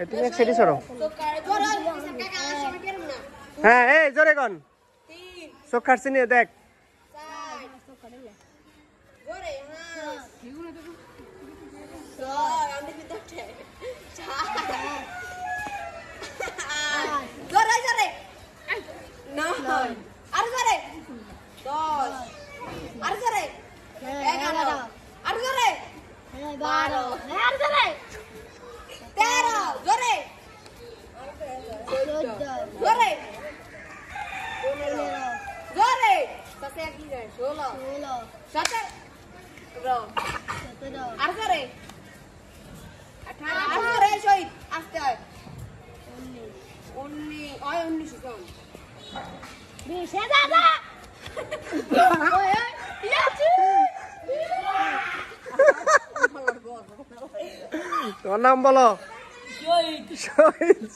তুমি এক সেটি সরো হ্যাঁ এই জোরে কোন চোখ কাটছি নিয়ে দেখ তোমার নাম বলো শহীদ